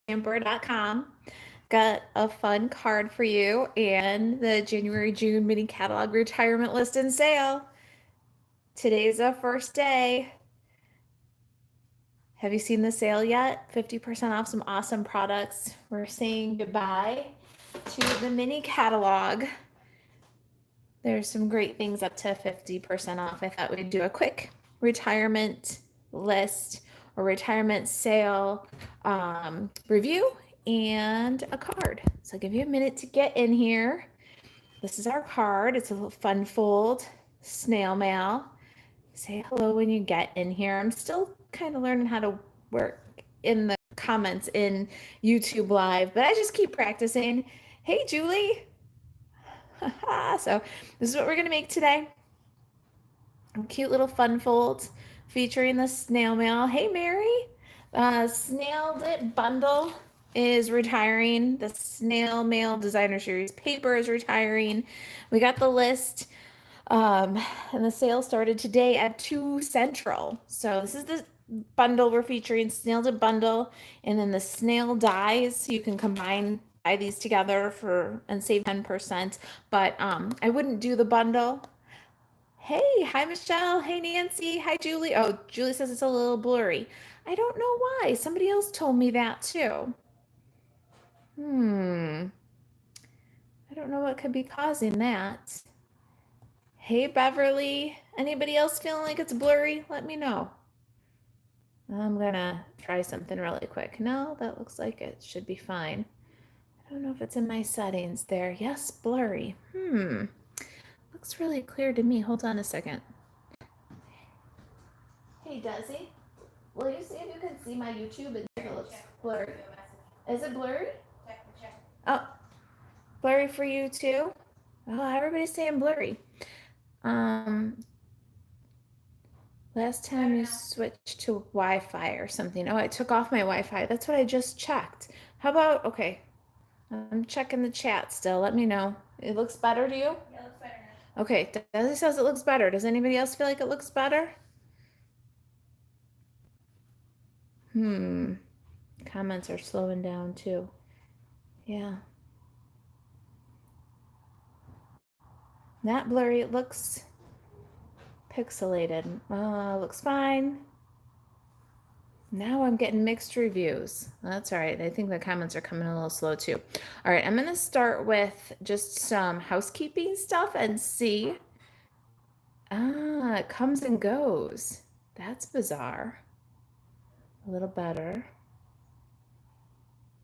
stamper.com. Got a fun card for you and the January-June mini catalog retirement list and sale. Today's the first day. Have you seen the sale yet? 50% off some awesome products. We're saying goodbye to the mini catalog. There's some great things up to 50% off. I thought we'd do a quick retirement list or retirement sale review and a card. So I'll give you a minute to get in here. This is our card. It's a little fun fold, snail mail. Say hello when you get in here. I'm still kind of learning how to work in the comments in YouTube Live, but I just keep practicing. Hey, Julie. So this is what we're going to make today. A cute little fun fold featuring the snail mail. Hey, Mary. Snailed It bundle is retiring. The snail mail designer series paper is retiring. We got the list. And the sale started today at 2 Central. So this is the bundle we're featuring, Snailed It bundle, and then the snail dies. You can buy these together and save 10%. But I wouldn't do the bundle. Hey, hi Michelle. Hey Nancy. Hi Julie. Oh, Julie says it's a little blurry. I don't know why. Somebody else told me that too. I don't know what could be causing that. Hey Beverly. Anybody else feeling like it's blurry? Let me know. I'm gonna try something really quick. No, that looks like it should be fine. I don't know if it's in my settings there. Yes, blurry. Looks really clear to me. Hold on a second. Hey Desi, will you see if you can see my YouTube and see if it looks blurry? Is it blurry? Oh, blurry for you too? Oh, everybody's saying blurry. Last time you switched to Wi-Fi or something. Oh, I took off my Wi-Fi. That's what I just checked. How about, okay, I'm checking the chat still. Let me know. It looks better to you? Yeah, it looks better now. Okay, Desi says it looks better. Does anybody else feel like it looks better? Comments are slowing down too. Yeah. Not blurry. It looks pixelated. Looks fine. Now I'm getting mixed reviews. That's all right. I think the comments are coming a little slow too. All right, I'm going to start with just some housekeeping stuff and see. It comes and goes. That's bizarre. A little better.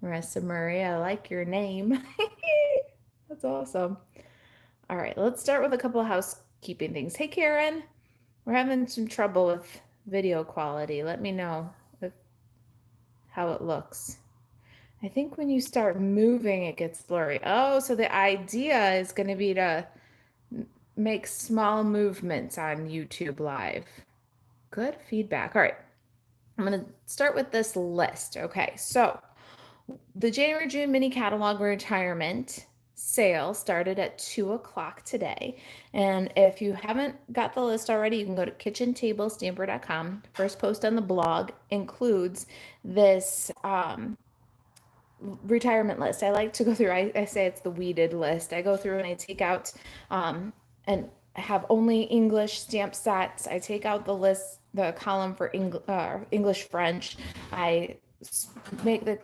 Marisa Murray, I like your name. That's awesome. All right, let's start with a couple of housekeeping things. Hey, Karen, we're having some trouble with video quality. Let me know how it looks. I think when you start moving, it gets blurry. Oh, so the idea is going to be to make small movements on YouTube Live. Good feedback. All right, I'm going to start with this list. Okay, so the January-June mini catalog retirement sale started at 2 o'clock today. And if you haven't got the list already, you can go to kitchentablestamper.com. First post on the blog includes this retirement list. I like to go through, I say it's the weeded list. I go through and I take out and have only English stamp sets. I take out the list, the column for English French. I make the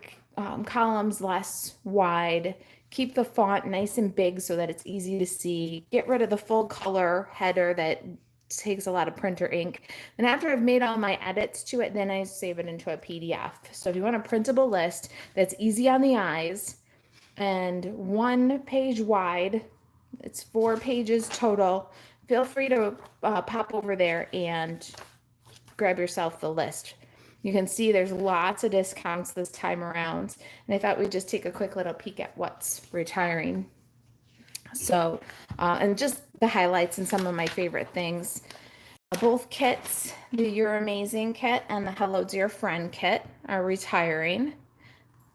columns less wide, keep the font nice and big so that it's easy to see, get rid of the full color header that takes a lot of printer ink. And after I've made all my edits to it, then I save it into a PDF. So if you want a printable list that's easy on the eyes and 1 page wide, it's 4 pages total, feel free to pop over there and grab yourself the list. You can see there's lots of discounts this time around. And I thought we'd just take a quick little peek at what's retiring. So, and just the highlights and some of my favorite things. Both kits, the You're Amazing kit and the Hello Dear Friend kit, are retiring.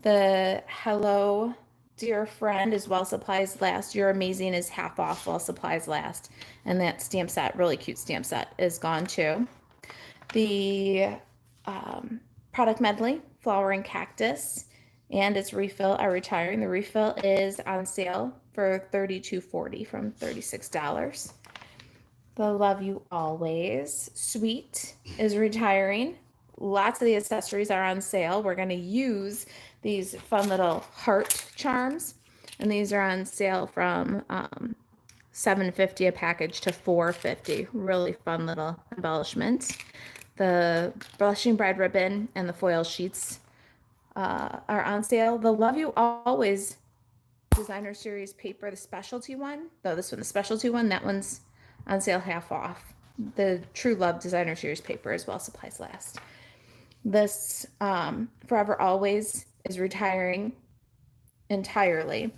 The Hello Dear Friend is while supplies last. You're Amazing is half off while supplies last. And that stamp set, really cute stamp set, is gone too. The product medley, Flower and Cactus, and its refill are retiring. The refill is on sale for $32.40 from $36. The Love You Always suite is retiring. Lots of the accessories are on sale. We're going to use these fun little heart charms, and these are on sale from $7.50 a package to $4.50. Really fun little embellishments. The blushing bride ribbon and the foil sheets are on sale. The Love You Always designer series paper, the specialty one, though this one, the specialty one, that one's on sale half off. The True Love designer series paper as well, supplies last. This Forever Always is retiring entirely.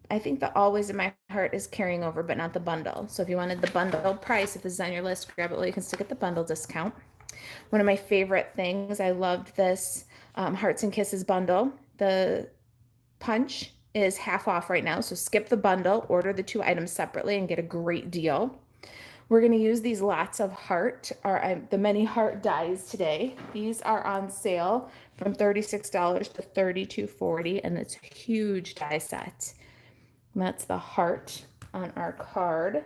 I think the Always in My Heart is carrying over, but not the bundle. So if you wanted the bundle price, if this is on your list, grab it while you can still get the bundle discount. One of my favorite things, I loved this Hearts and Kisses bundle. The punch is half off right now, so skip the bundle, order the 2 items separately and get a great deal. We're going to use these lots of heart, or the many heart dies today. These are on sale from $36 to $32.40, and it's a huge die set. And that's the heart on our card.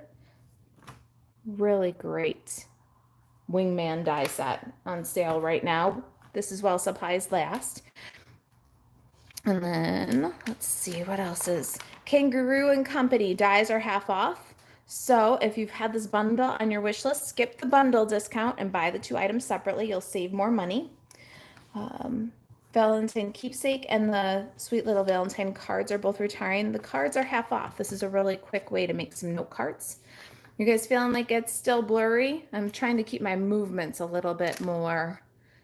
Really great wingman die set on sale right now. This is while supplies last. And then let's see what else is. Kangaroo and Company dies are half off. So if you've had this bundle on your wish list, skip the bundle discount and buy the 2 items separately. You'll save more money. Valentine Keepsake and the Sweet Little Valentine cards are both retiring. The cards are half off. This is a really quick way to make some note cards. You guys feeling like it's still blurry? I'm trying to keep my movements a little bit more.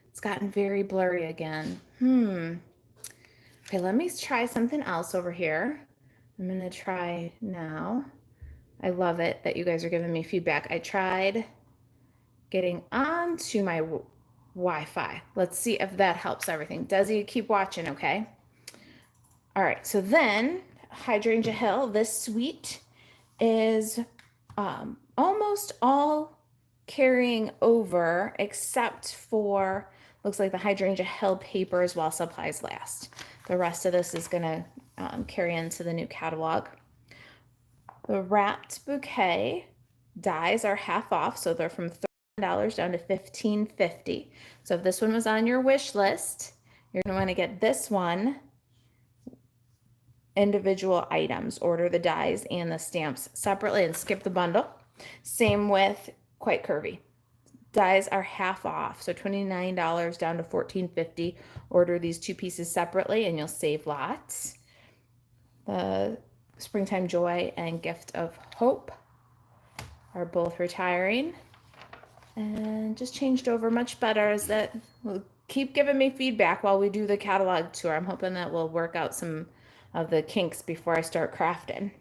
It's gotten very blurry again. Okay, let me try something else over here. I'm going to try now. I love it that you guys are giving me feedback. I tried getting onto my Wi-Fi. Let's see if that helps everything. Desi, keep watching, okay? All right, so then Hydrangea Hill, this suite is almost all carrying over except for, looks like the Hydrangea Hill paper is while supplies last. The rest of this is going to carry into the new catalog. The Wrapped Bouquet dies are half off, so they're from $30 down to $15.50. So if this one was on your wish list, you're going to want to get this one, individual items, order the dies and the stamps separately and skip the bundle. Same with Quite Curvy. Dies are half off, so $29 down to $14.50. Order these 2 pieces separately and you'll save lots. The Springtime Joy and Gift of Hope are both retiring and just changed over much better. Is that will keep giving me feedback while we do the catalog tour. I'm hoping that we'll work out some of the kinks before I start crafting.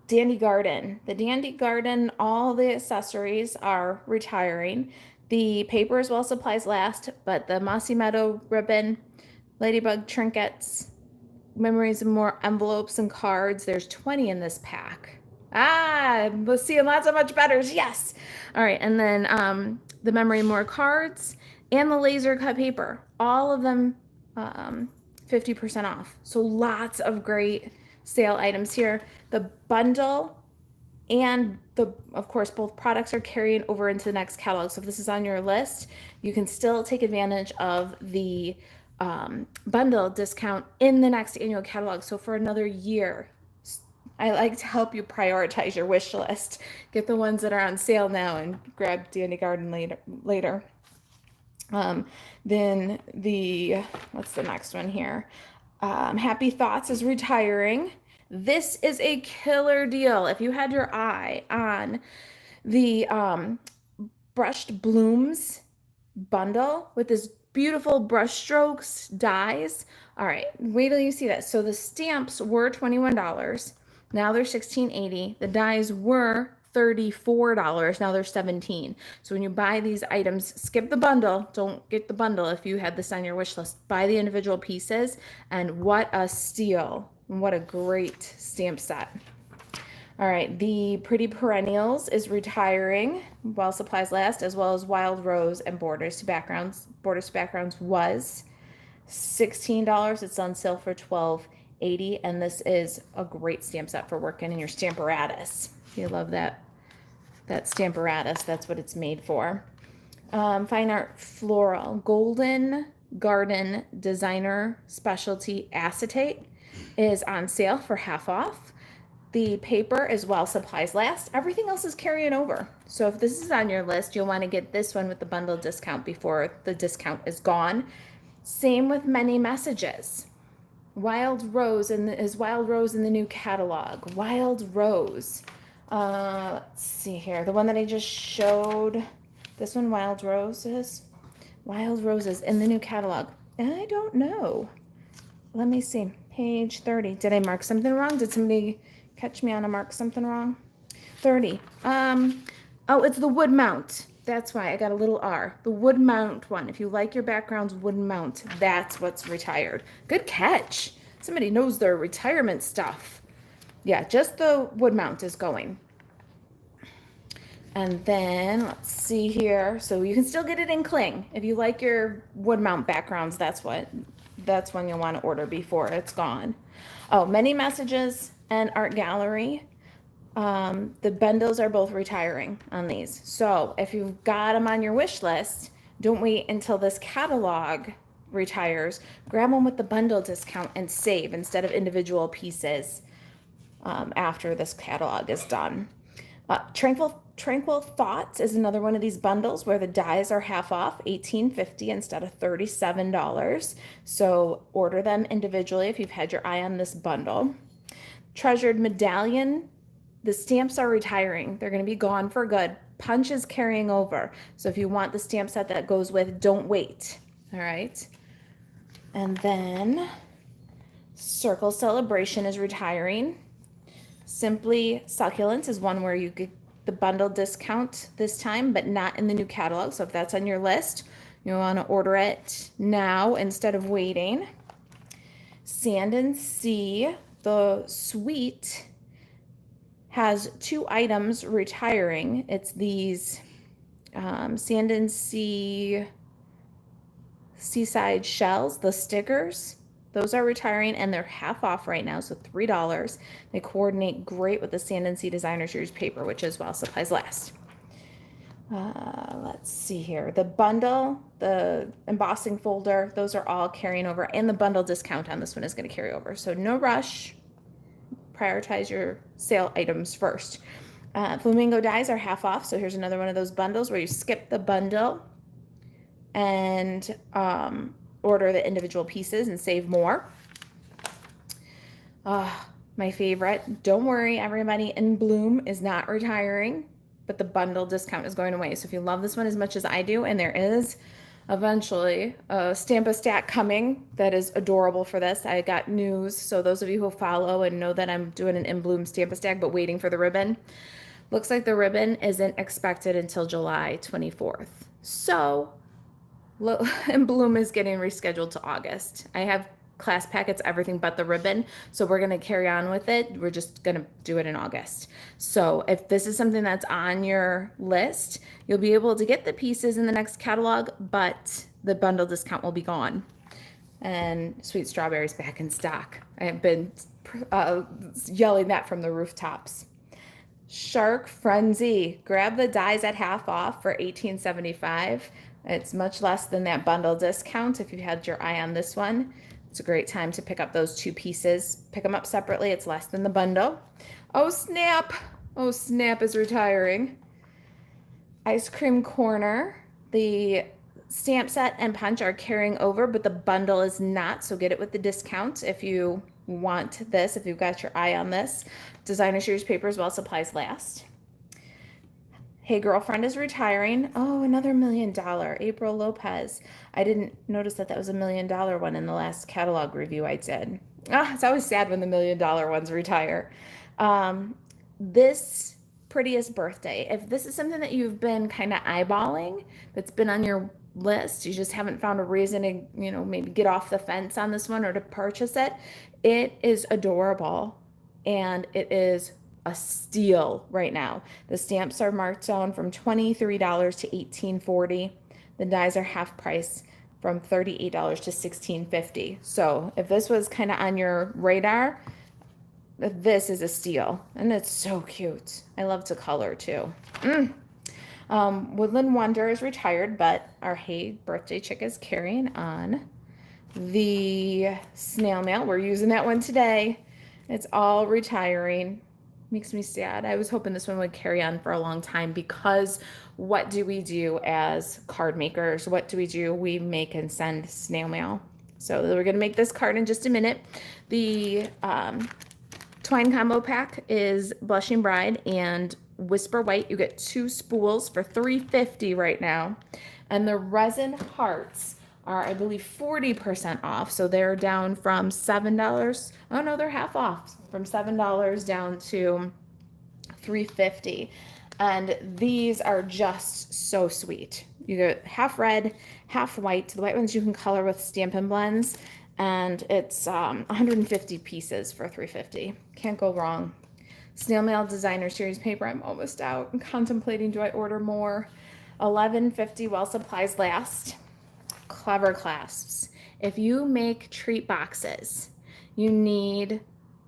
Dandy Garden. The Dandy Garden, all the accessories are retiring. The paper as well supplies last, but the Mossy Meadow ribbon, Ladybug trinkets, memories and more envelopes and cards. There's 20 in this pack. We're seeing lots of much betters. Yes. All right. And then the memory and more cards and the laser cut paper. All of them 50% off. So lots of great sale items here. The bundle and of course, both products are carrying over into the next catalog. So if this is on your list, you can still take advantage of the bundle discount in the next annual catalog. So for another year, I like to help you prioritize your wish list. Get the ones that are on sale now and grab Dandy Garden later. Then what's the next one here? Happy Thoughts is retiring. This is a killer deal. If you had your eye on the Brushed Blooms bundle with this beautiful brush strokes dies. All right, wait till you see that. So the stamps were $21. Now they're $16.80. The dies were $34. Now they're $17. So when you buy these items, skip the bundle. Don't get the bundle if you had this on your wish list. Buy the individual pieces, and what a steal. What a great stamp set. All right, the Pretty Perennials is retiring while supplies last, as well as Wild Rose and Borders to Backgrounds. Borders to Backgrounds was $16. It's on sale for $12.80, and this is a great stamp set for working in your Stamparatus. If you love that Stamparatus, that's what it's made for. Fine Art Floral Golden Garden Designer Specialty Acetate is on sale for half off. The paper is while supplies last. Everything else is carrying over. So if this is on your list, you'll want to get this one with the bundle discount before the discount is gone. Same with Many Messages. Wild Rose is Wild Rose in the new catalog. Wild Rose. Let's see here. The one that I just showed. This one, Wild Roses. Wild Roses in the new catalog. I don't know. Let me see. Page 30. Did I mark something wrong? Did somebody catch me on a mark something wrong? 30. Oh, it's the wood mount. That's why I got a little R. The wood mount one. If you like your backgrounds wood mount, that's what's retired. Good catch. Somebody knows their retirement stuff. Yeah, just the wood mount is going. And then let's see here. So you can still get it in cling. If you like your wood mount backgrounds, that's when you'll want to order before it's gone. Oh, Many Messages and Art Gallery. The bundles are both retiring on these. So if you've got them on your wish list, don't wait until this catalog retires. Grab them with the bundle discount and save instead of individual pieces after this catalog is done. Tranquil Thoughts is another one of these bundles where the dies are half off, $18.50 instead of $37. So order them individually if you've had your eye on this bundle. Treasured Medallion, the stamps are retiring. They're going to be gone for good. Punch is carrying over. So if you want the stamp set that goes with, don't wait. All right. And then Circle Celebration is retiring. Simply Succulents is one where you get the bundle discount this time, but not in the new catalog. So if that's on your list, you'll want to order it now instead of waiting. Sand and Sea, the suite has 2 items retiring. It's these Sand and Sea Seaside Shells, the stickers. Those are retiring and they're half off right now, so $3. They coordinate great with the Sand and Sea Designer Series paper, which is while supplies last. Let's see here. The bundle, the embossing folder, those are all carrying over, and the bundle discount on this one is going to carry over. So no rush. Prioritize your sale items first. Flamingo dies are half off, so here's another one of those bundles where you skip the bundle and order the individual pieces and save more. My favorite. Don't worry, everybody. In Bloom is not retiring, but the bundle discount is going away. So if you love this one as much as I do, and there is eventually a Stamp-A-Stack coming that is adorable for this. I got news. So those of you who follow and know that I'm doing an In Bloom Stamp-A-Stack, but waiting for the ribbon. Looks like the ribbon isn't expected until July 24th. So In Bloom is getting rescheduled to August. I have class packets, everything but the ribbon. So we're going to carry on with it. We're just going to do it in August. So if this is something that's on your list, you'll be able to get the pieces in the next catalog, but the bundle discount will be gone. And Sweet Strawberry's back in stock. I have been yelling that from the rooftops. Shark Frenzy. Grab the dies at half off for $18.75. It's much less than that bundle discount if you had your eye on this one. It's a great time to pick up those 2 pieces. Pick them up separately. It's less than the bundle. Oh, snap. Oh, snap is retiring. Ice Cream Corner. The stamp set and punch are carrying over, but the bundle is not. So get it with the discount if you want this, if you've got your eye on this. Designer Series papers while supplies last. Hey Girlfriend is retiring. Oh, another $1 million. April Lopez. I didn't notice that was a $1 million one in the last catalog review I did. It's always sad when the $1 million ones retire. This Prettiest Birthday. If this is something that you've been kind of eyeballing, that's been on your list, you just haven't found a reason to, maybe get off the fence on this one or to purchase it, it is adorable and it is a steal right now. The stamps are marked down from $23 to $18.40. The dies are half price from $38 to $16.50. So if this was kind of on your radar, this is a steal, and it's so cute. I love to color too. Woodland Wonder is retired, but our Hey Birthday Chick is carrying on. The snail mail, we're using that one today. It's all retiring. Makes me sad. I was hoping this one would carry on for a long time, because what do we do as card makers? What do? We make and send snail mail. So we're going to make this card in just a minute. The twine combo pack is Blushing Bride and Whisper White. You get 2 spools for $3.50 right now. And the resin hearts are, I believe, 40% off. So they're down from $7. Oh no, they're half off, from $7 down to $3.50. And these are just so sweet. You get half red, half white. The white ones you can color with Stampin' blends. And it's 150 pieces for $3.50. Can't go wrong. Snail Mail Designer Series paper. I'm almost out. I'm contemplating, do I order more? $11.50 while supplies last. Clever clasps. If you make treat boxes, you need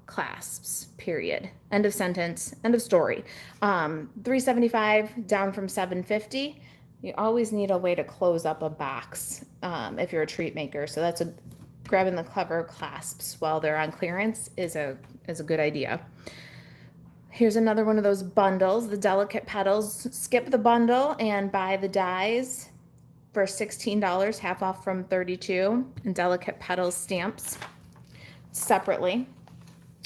clasps, period. End of sentence, end of story. $3.75 down from $7.50. You always need a way to close up a box if you're a treat maker. So that's grabbing the clever clasps while they're on clearance is a good idea. Here's another one of those bundles, the Delicate Petals. Skip the bundle and buy the dies for $16, half off from $32, and Delicate Petals stamps separately.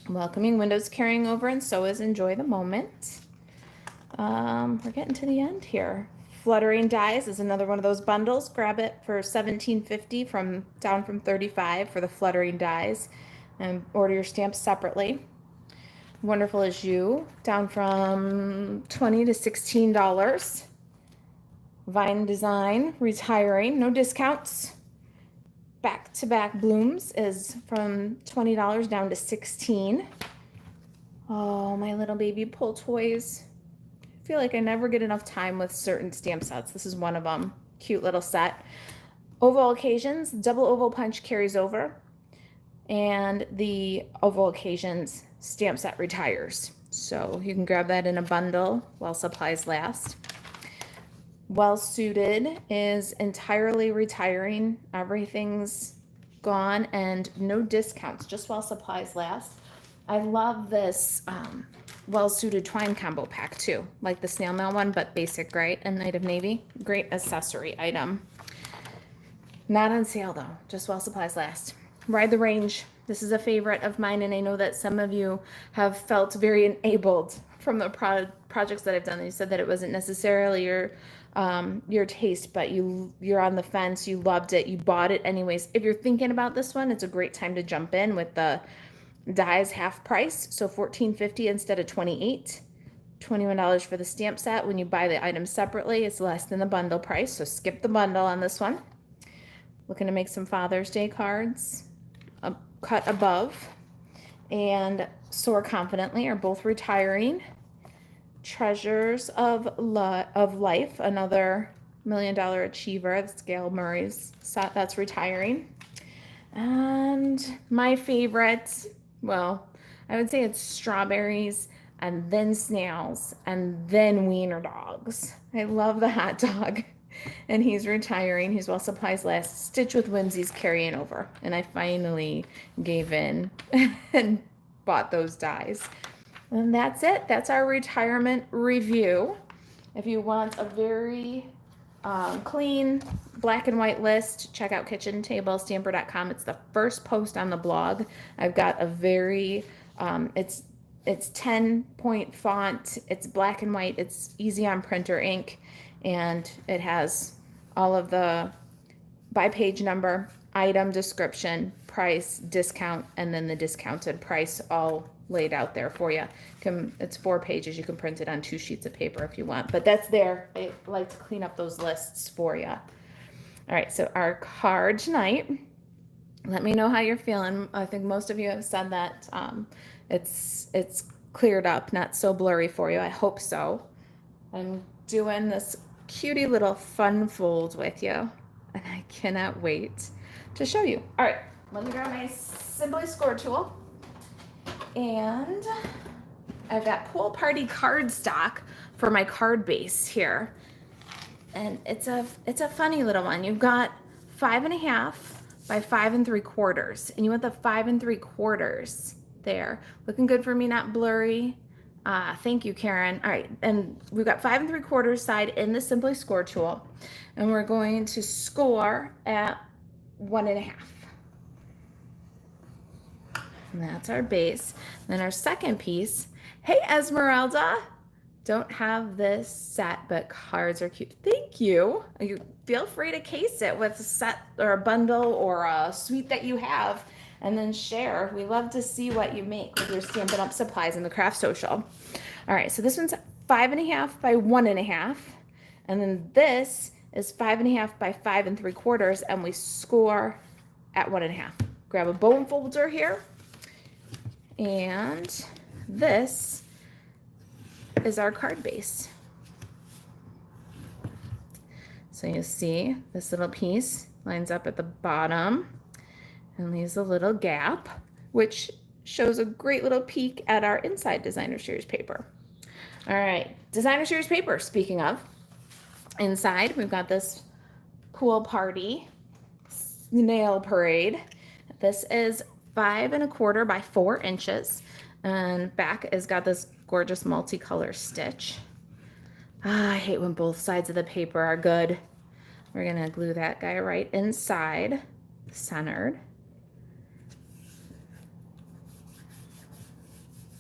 Welcoming Windows carrying over, and so is Enjoy the Moment. We're getting to the end here. Fluttering Dies is another one of those bundles. Grab it for $17.50 down from $35 for the Fluttering Dies, and order your stamps separately. Wonderful As You, down from $20 to $16. Vine Design, retiring, no discounts. Back to Back Blooms is from $20 down to $16. Oh, My Little Baby Pull Toys. I feel like I never get enough time with certain stamp sets. This is one of them. Cute little set. Oval Occasions, Double Oval Punch carries over. And the Oval Occasions stamp set retires. So you can grab that in a bundle while supplies last. Well Suited is entirely retiring. Everything's gone and no discounts, just while supplies last. I love this Well Suited twine combo pack too, like the snail mail one, but basic gray and Night of Navy. Great accessory item. Not on sale though, just while supplies last. Ride the Range. This is a favorite of mine, and I know that some of you have felt very enabled from the projects that I've done. You said that it wasn't necessarily your taste, but you're on the fence. You loved it. You bought it anyways. If you're thinking about this one, it's a great time to jump in with the dies half price, so $14.50 instead of $28. $21 for the stamp set. When you buy the items separately, it's less than the bundle price, so skip the bundle on this one. Looking to make some Father's Day cards. Cut Above and Soar Confidently are both retiring. Treasures of Life, another $1 Million Achiever. That's Gail Murray's set. That's retiring. And my favorite, well, I would say it's Strawberries and then Snails and then Wiener Dogs. I love the hot dog. And he's retiring. He's while supplies last. Stitch with Whimsy's carrying over. And I finally gave in and bought those dies. And that's it. That's our retirement review. If you want a very clean black and white list, check out kitchentablestamper.com. It's the first post on the blog. I've got a very, it's 10-point font. It's black and white. It's easy on printer ink. And it has all of the by page number, item description, price, discount, and then the discounted price all laid out there for you. It's 4 pages. You can print it on 2 sheets of paper if you want, but that's there. I like to clean up those lists for you. All right, so our card tonight. Let me know how you're feeling. I think most of you have said that it's cleared up, not so blurry for you. I hope so. I'm doing this cutie little fun fold with you. and I cannot wait to show you. All right, let me grab my Simply Score tool. And I've got Pool Party cardstock for my card base here. And it's a funny little one. You've got 5.5 by 5 3/4. And you want the 5 3/4 there. Looking good for me, not blurry. Thank you, Karen. All right, and we've got 5 3/4 side in the Simply Score tool. And we're going to score at 1.5. And that's our base. Then our second piece, hey Esmeralda, don't have this set, but cards are cute. Thank you. You feel free to case it with a set or a bundle or a suite that you have and then share. We love to see what you make with your Stampin' Up! Supplies in the Craft Social. All right, so this one's 5.5 by 1.5. And then this is 5.5 by 5 3/4, and we score at 1.5. Grab a bone folder here. And this is our card base. So you see this little piece lines up at the bottom and leaves a little gap, which shows a great little peek at our inside Designer Series paper. All right, Designer Series paper, speaking of, inside we've got this Pool Party Snail Parade. This is 5 1/4 by 4 inches, and back has got this gorgeous multicolor stitch. I hate when both sides of the paper are good. We're gonna glue that guy right inside, centered.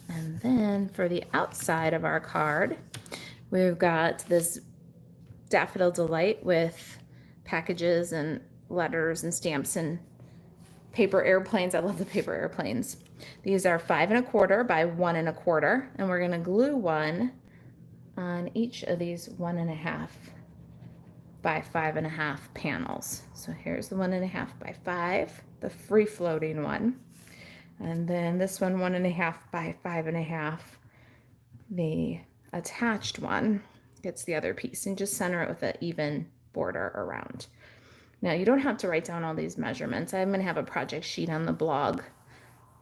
And then for the outside of our card, we've got this Daffodil Delight with packages and letters and stamps and paper airplanes. I love the paper airplanes. These are 5 1/4 by 1 1/4, and we're going to glue one on each of these 1.5 by 5.5 panels. So here's the 1.5 by 5, the free floating one. And then this one, 1.5 by 5.5, the attached one gets the other piece, and just center it with an even border around. Now, you don't have to write down all these measurements. I'm going to have a project sheet on the blog,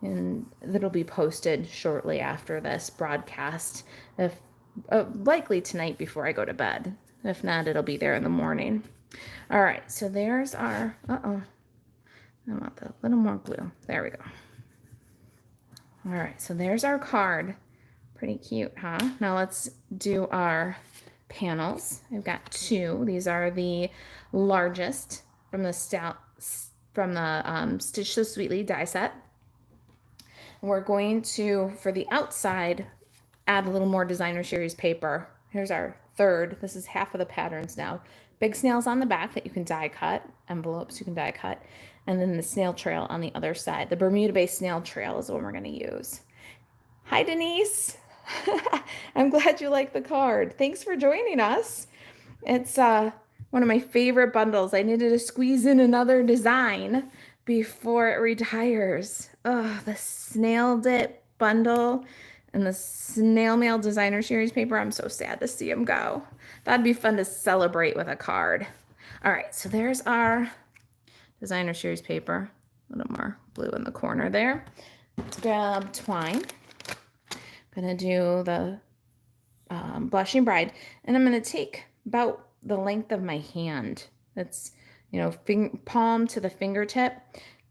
and that'll be posted shortly after this broadcast, if likely tonight before I go to bed. If not, it'll be there in the morning. All right, so there's our, I want a little more glue. There we go. All right, so there's our card. Pretty cute, huh? Now let's do our panels. I've got 2. These are the largest from the Stitch So Sweetly die set. And we're going to, for the outside, add a little more Designer Series paper. Here's our third. This is half of the patterns now. Big snails on the back that you can die cut, envelopes you can die cut, and then the snail trail on the other side. The Bermuda-based snail trail is the one we're going to use. Hi, Denise. I'm glad you like the card. Thanks for joining us. It's one of my favorite bundles. I needed to squeeze in another design before it retires. Oh, the Snail Dip bundle and the Snail Mail Designer Series paper. I'm so sad to see them go. That'd be fun to celebrate with a card. All right, so there's our Designer Series paper. A little more blue in the corner there. Let's grab twine. I'm gonna do the Blushing Bride, and I'm gonna take about the length of my hand. That's, you know, palm to the fingertip,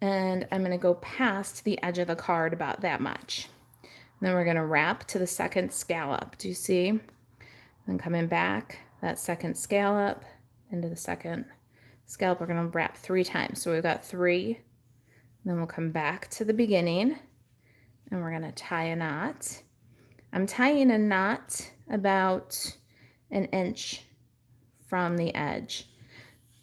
and I'm gonna go past the edge of the card about that much. And then we're gonna wrap to the second scallop. Do you see? Then coming back, that second scallop into the second scallop. We're gonna wrap 3 times. So we've got 3. Then we'll come back to the beginning, and we're gonna tie a knot. I'm tying a knot about 1 inch from the edge.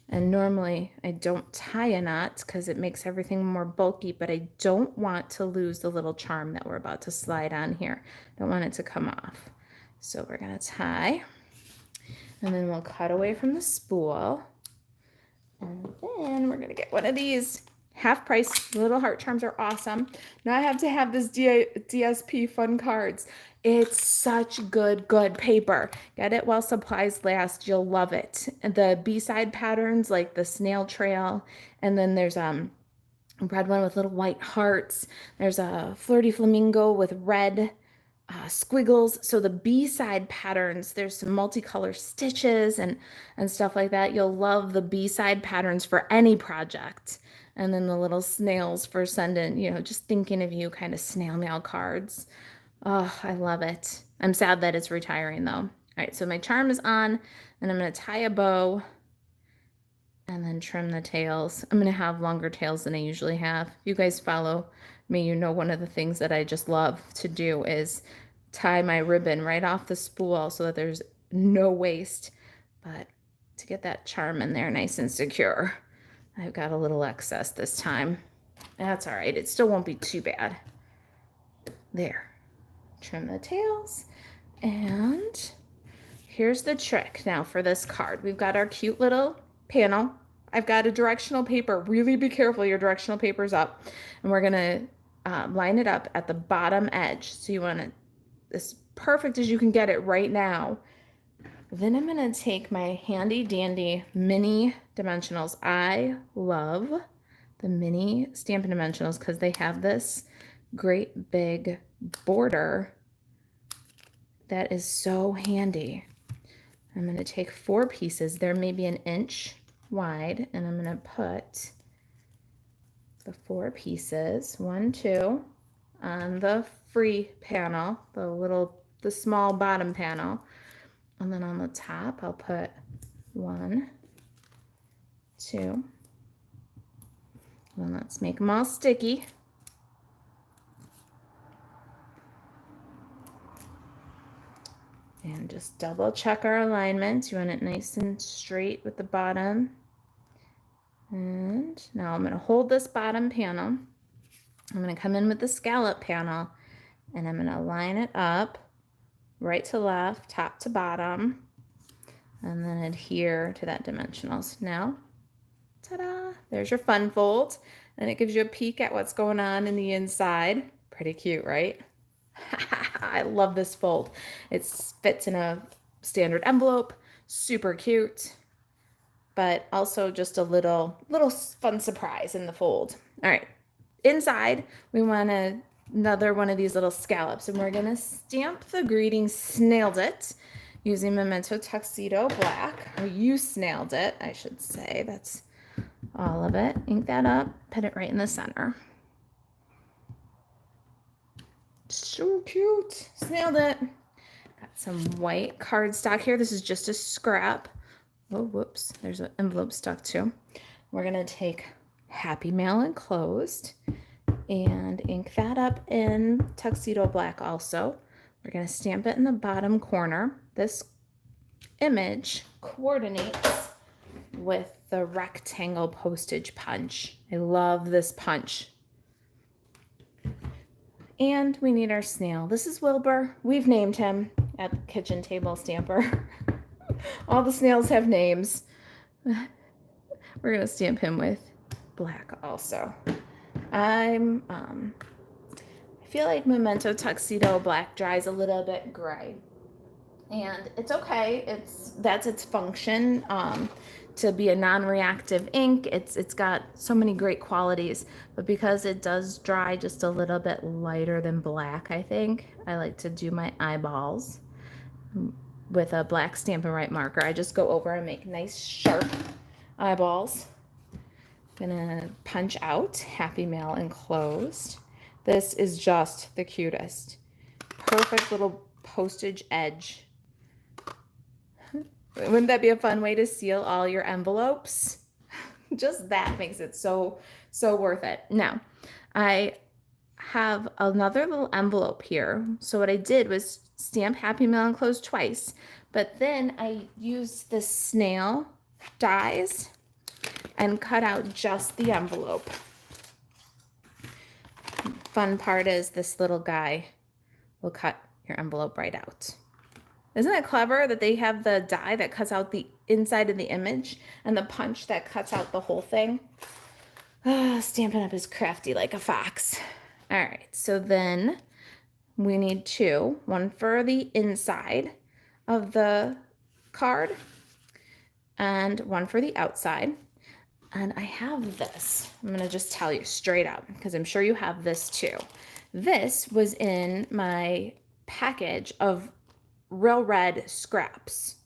And normally I don't tie a knot because it makes everything more bulky, but I don't want to lose the little charm that we're about to slide on here. Don't want it to come off. So we're gonna tie, and then we'll cut away from the spool. And then we're gonna get one of these half price. Little heart charms are awesome. Now I have to have this DSP fun cards. It's such good paper. Get it while supplies last. You'll love it. And the B-side patterns like the snail trail, and then there's a red one with little white hearts. There's a flirty flamingo with red squiggles. So the B-side patterns, there's some multicolor stitches and stuff like that. You'll love the B-side patterns for any project. And then the little snails for sending, you know, just thinking of you kind of snail mail cards. Oh, I love it. I'm sad that it's retiring though. All right, so my charm is on, and I'm going to tie a bow and then trim the tails. I'm going to have longer tails than I usually have. If you guys follow me, you know one of the things that I just love to do is tie my ribbon right off the spool so that there's no waste. But to get that charm in there nice and secure, I've got a little excess this time. That's all right. It still won't be too bad. There. Trim the tails. And here's the trick now for this card. We've got our cute little panel. I've got a directional paper. Really be careful your directional paper's up. And we're going to line it up at the bottom edge. So you want it as perfect as you can get it right now. Then I'm going to take my handy dandy mini dimensionals. I love the mini Stampin' dimensionals because they have this great big border that is so handy. I'm going to take 4 pieces. They're maybe 1 inch wide, and I'm going to put the 4 pieces, 1, 2, on the free panel, the small bottom panel. And then on the top, I'll put 1, 2. And let's make them all sticky. And just double check our alignment. You want it nice and straight with the bottom. And now I'm going to hold this bottom panel. I'm going to come in with the scallop panel, and I'm going to line it up right to left, top to bottom, and then adhere to that dimensionals. Now, ta-da, there's your fun fold. And it gives you a peek at what's going on in the inside. Pretty cute, right? I love this fold. It fits in a standard envelope, super cute, but also just a little fun surprise in the fold. All right, inside we want another one of these little scallops, and we're gonna stamp the greeting "Snailed It" using Memento Tuxedo Black, or you snailed it, I should say. That's all of it. Ink that up, put it right in the center. So cute. Snailed it. Got some white cardstock here. This is just a scrap. Oh, whoops. There's an envelope stuck too. We're going to take Happy Mail Enclosed and ink that up in Tuxedo Black also. We're going to stamp it in the bottom corner. This image coordinates with the rectangle postage punch. I love this punch. And we need our snail. This is Wilbur. We've named him at the kitchen table stamper. All the snails have names. We're going to stamp him with black also. I feel like Memento Tuxedo Black dries a little bit gray. And it's okay. That's its function. To be a non-reactive ink. It's got so many great qualities, but because it does dry just a little bit lighter than black, I think, I like to do my eyeballs with a black Stampin' Right marker. I just go over and make nice sharp eyeballs. Gonna punch out Happy Mail Enclosed. This is just the cutest. Perfect little postage edge. Wouldn't that be a fun way to seal all your envelopes? Just that makes it so worth it. Now, I have another little envelope here. So what I did was stamp Happy Mail Enclosed twice, but then I used the snail dies and cut out just the envelope. Fun part is this little guy will cut your envelope right out. Isn't it clever that they have the die that cuts out the inside of the image and the punch that cuts out the whole thing? Stampin' Up! Is crafty like a fox. All right, so then we need two, one for the inside of the card and one for the outside. And I have this. I'm going to just tell you straight up because I'm sure you have this too. This was in my package of real red scraps.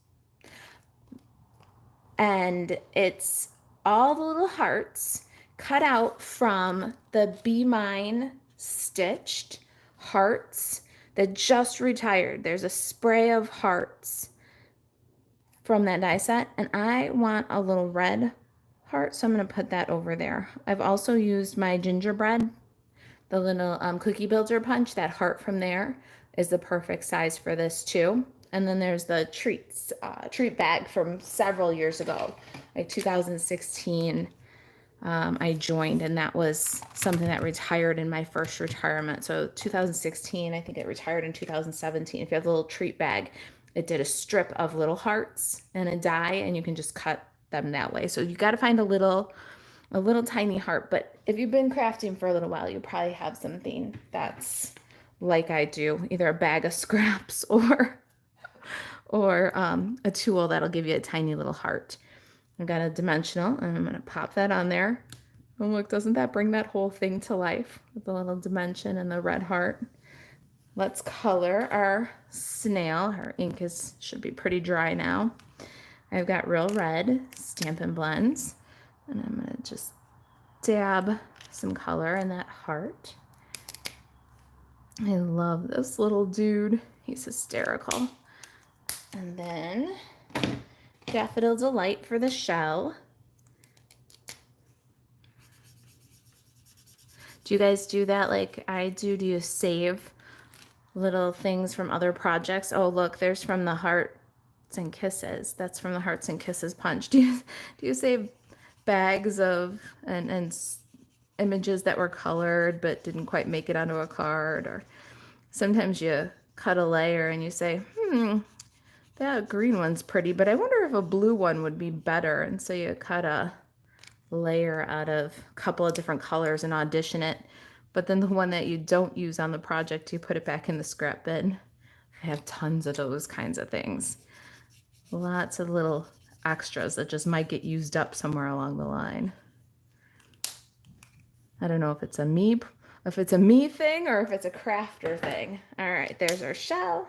And it's all the little hearts cut out from the Be Mine stitched hearts that just retired. There's a spray of hearts from that die set, and I want a little red heart, so I'm going to put that over there. I've also used my gingerbread, the little cookie builder punch. That heart from there is the perfect size for this too. And then there's the treat bag from several years ago, like 2016. I joined, and that was something that retired in my first retirement. So 2016, I think it retired in 2017. If you have the little treat bag, it did a strip of little hearts and a die, and you can just cut them that way. So you got to find a little tiny heart. But if you've been crafting for a little while, you probably have something that's like I do, either a bag of scraps or a tool that'll give you a tiny little heart. I've got a dimensional, and I'm going to pop that on there. Oh, look, doesn't that bring that whole thing to life with the little dimension and the red heart? Let's color our snail. Her ink should be pretty dry now. I've got real red Stampin' blends, and I'm going to just dab some color in that heart. I love this little dude. He's hysterical. And then Daffodil Delight for the shell. Do you guys do that like I do? Do you save little things from other projects? Oh, look, there's from the Hearts and Kisses. That's from the Hearts and Kisses punch. Do you save bags of and images that were colored but didn't quite make it onto a card? Or sometimes you cut a layer and you say, that green one's pretty, but I wonder if a blue one would be better. And so you cut a layer out of a couple of different colors and audition it. But then the one that you don't use on the project, you put it back in the scrap bin. I have tons of those kinds of things. Lots of little extras that just might get used up somewhere along the line. I don't know if it's a me thing or if it's a crafter thing. All right, there's our shell.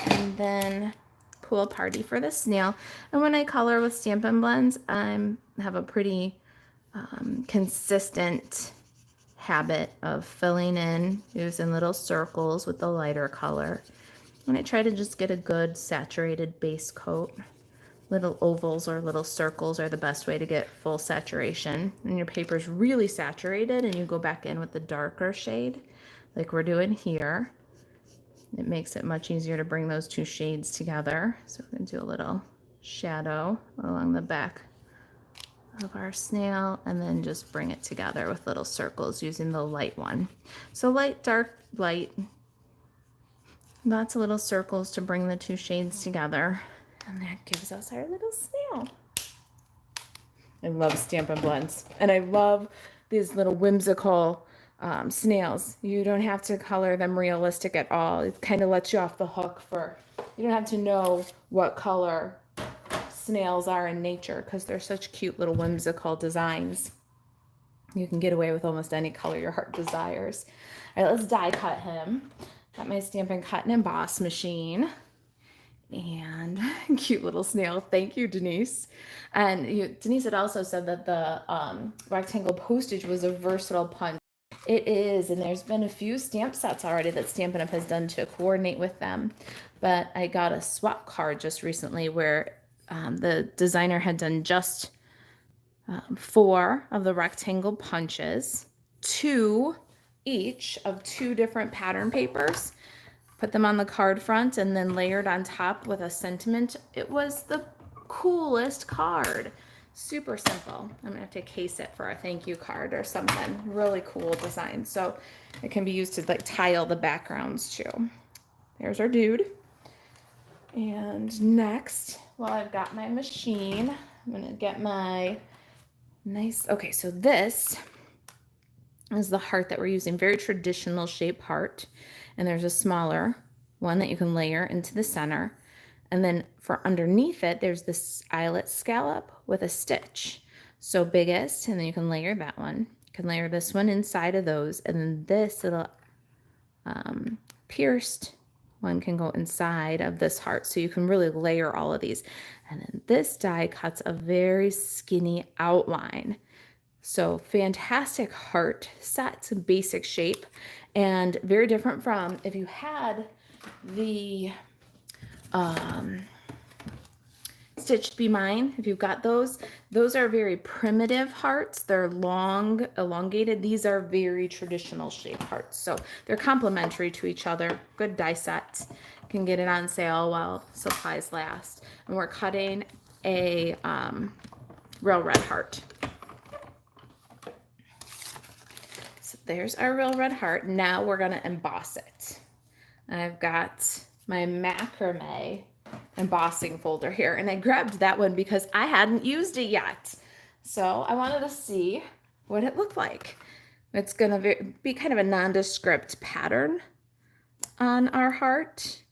And then Pool Party for the snail. And when I color with Stampin' blends, I have a pretty consistent habit of filling in, using little circles with the lighter color. And I try to just get a good saturated base coat. Little ovals or little circles are the best way to get full saturation. And your paper's really saturated and you go back in with the darker shade like we're doing here. It makes it much easier to bring those two shades together. So we're going to do a little shadow along the back of our snail and then just bring it together with little circles using the light one. So light, dark, light. Lots of little circles to bring the two shades together. And that gives us our little snail. I love Stampin' blends. And I love these little whimsical snails. You don't have to color them realistic at all. It kind of lets you off the hook for, you don't have to know what color snails are in nature because they're such cute little whimsical designs. You can get away with almost any color your heart desires. All right, let's die cut him. Got my Stampin' Cut and Emboss machine. And cute little snail. Thank you, Denise. And Denise had also said that the rectangle postage was a versatile punch. It is, and there's been a few stamp sets already that Stampin' Up! Has done to coordinate with them. But I got a swap card just recently where the designer had done just 4 of the rectangle punches, 2 each of 2 different pattern papers. Put them on the card front and then layered on top with a sentiment. It was the coolest card. Super simple. I'm gonna have to case it for a thank you card or something. Really cool design. So it can be used to like tile the backgrounds too. There's our dude. And next, while I've got my machine, I'm gonna get my Nice. Okay, so this is the heart that we're using. Very traditional shape heart. And there's a smaller one that you can layer into the center. And then for underneath it, there's this eyelet scallop with a stitch. So biggest, and then you can layer that one. You can layer this one inside of those. And then this little pierced one can go inside of this heart. So you can really layer all of these. And then this die cuts a very skinny outline. So fantastic heart set, basic shape, and very different from if you had the Stitched Be Mine. If you've got those are very primitive hearts. They're long, elongated. These are very traditional shape hearts. So they're complementary to each other. Good die set. You can get it on sale while supplies last. And we're cutting a real red heart. So there's our real red heart. Now we're going to emboss it. And I've got my macrame embossing folder here, and I grabbed that one because I hadn't used it yet. So I wanted to see what it looked like. It's going to be kind of a nondescript pattern on our heart.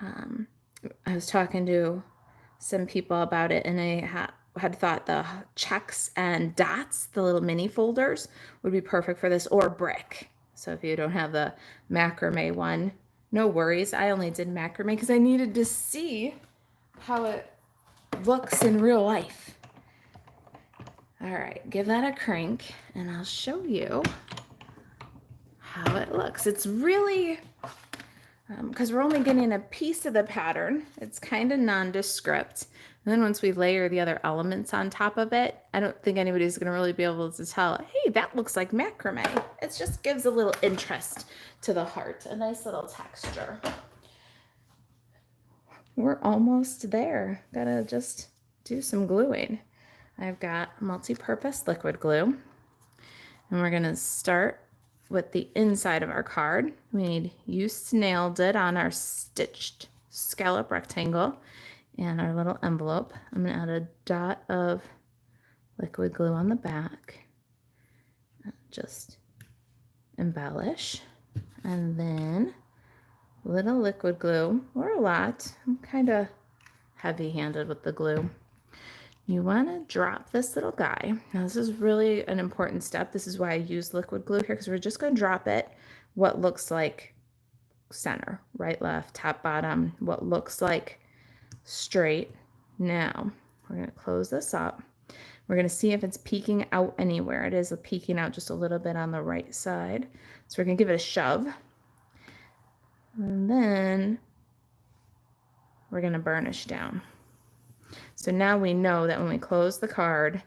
I was talking to some people about it, and I had thought the checks and dots, the little mini folders, would be perfect for this, or brick. So if you don't have the macrame one, no worries. I only did macrame because I needed to see how it looks in real life. All right, give that a crank and I'll show you how it looks. It's really, because we're only getting a piece of the pattern, it's kind of nondescript. And then once we layer the other elements on top of it, I don't think anybody's going to really be able to tell, hey, that looks like macrame. It just gives a little interest to the heart, a nice little texture. We're almost there. Gotta just do some gluing. I've got multi-purpose liquid glue, and we're gonna start with the inside of our card. We need You Snailed It on our stitched scallop rectangle and our little envelope. I'm gonna add a dot of liquid glue on the back. Just embellish, and then little liquid glue, or a lot. I'm kind of heavy-handed with the glue. You want to drop this little guy. Now this is really an important step. This is why I use liquid glue here, because we're just going to drop it what looks like center, right, left, top, bottom, what looks like straight. Now we're going to close this up. We're going to see if it's peeking out anywhere. It is peeking out just a little bit on the right side. So we're going to give it a shove. And then we're going to burnish down. So now we know that when we close the card,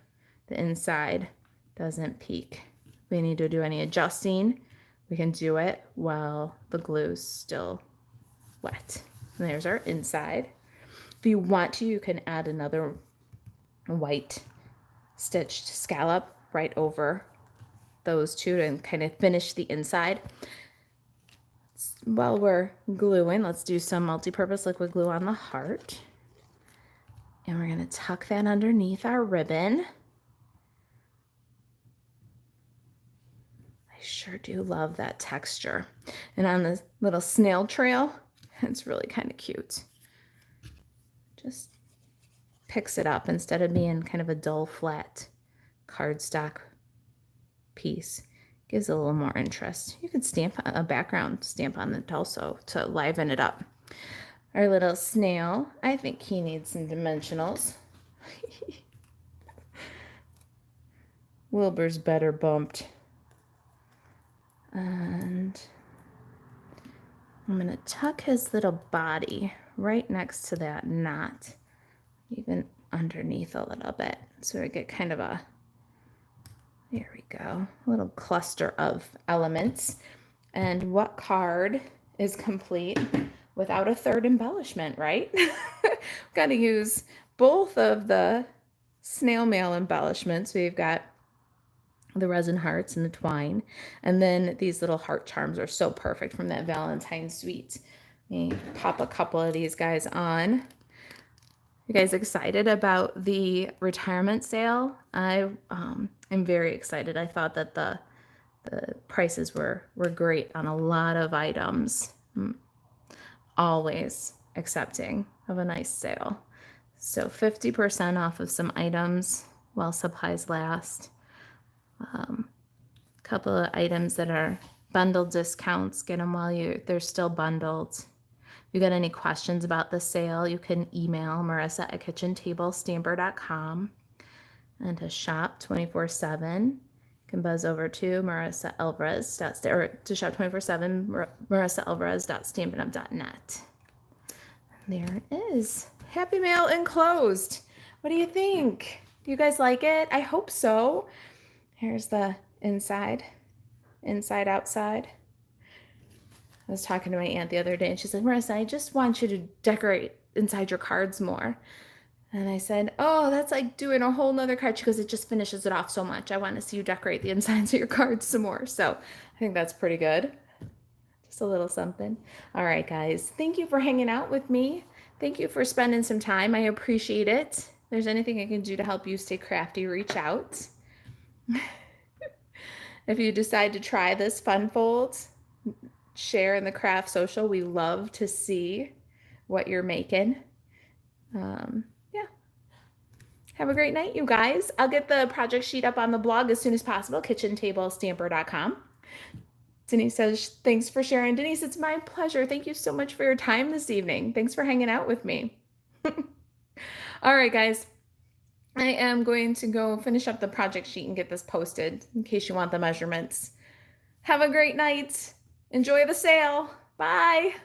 the inside doesn't peek. If we need to do any adjusting, we can do it while the glue's still wet. And there's our inside. If you want to, you can add another white stitched scallop right over those two to kind of finish the inside. While we're gluing, let's do some multi-purpose liquid glue on the heart. And we're going to tuck that underneath our ribbon. I sure do love that texture. And on the little snail trail, it's really kind of cute. Just picks it up instead of being kind of a dull, flat cardstock piece. Gives a little more interest. You could stamp a background stamp on it also to liven it up. Our little snail, I think he needs some dimensionals. Wilbur's better bumped. And I'm going to tuck his little body right next to that knot, even underneath a little bit. So we get kind of a, there we go, a little cluster of elements. And what card is complete without a third embellishment, right? Got to use both of the snail mail embellishments. We've got the resin hearts and the twine, and then these little heart charms are so perfect from that Valentine's suite. Let me pop a couple of these guys on. You guys excited about the retirement sale? I'm very excited. I thought that the prices were great on a lot of items. Always accepting of a nice sale. So 50% off of some items while supplies last. Couple of items that are bundle discounts, get them while they're still bundled. If you got any questions about the sale, you can email Marisa at kitchentablestamper.com. And to shop 24/7, you can buzz over to Marisa Alvarez, or to shop 24/7, MarisaAlvarez.stampinup.net. There it is. Happy Mail enclosed. What do you think? Do you guys like it? I hope so. Here's the inside, outside. I was talking to my aunt the other day and she said, Marisa, I just want you to decorate inside your cards more. And I said, oh, that's like doing a whole nother card. She goes, it just finishes it off so much. I want to see you decorate the insides of your cards some more. So I think that's pretty good. Just a little something. All right, guys. Thank you for hanging out with me. Thank you for spending some time. I appreciate it. If there's anything I can do to help you stay crafty, reach out. If you decide to try this fun fold, share in the craft social. We love to see what you're making. Yeah. Have a great night, you guys. I'll get the project sheet up on the blog as soon as possible, kitchentablestamper.com. Denise says, thanks for sharing. Denise, it's my pleasure. Thank you so much for your time this evening. Thanks for hanging out with me. All right, guys. I am going to go finish up the project sheet and get this posted in case you want the measurements. Have a great night. Enjoy the sale. Bye.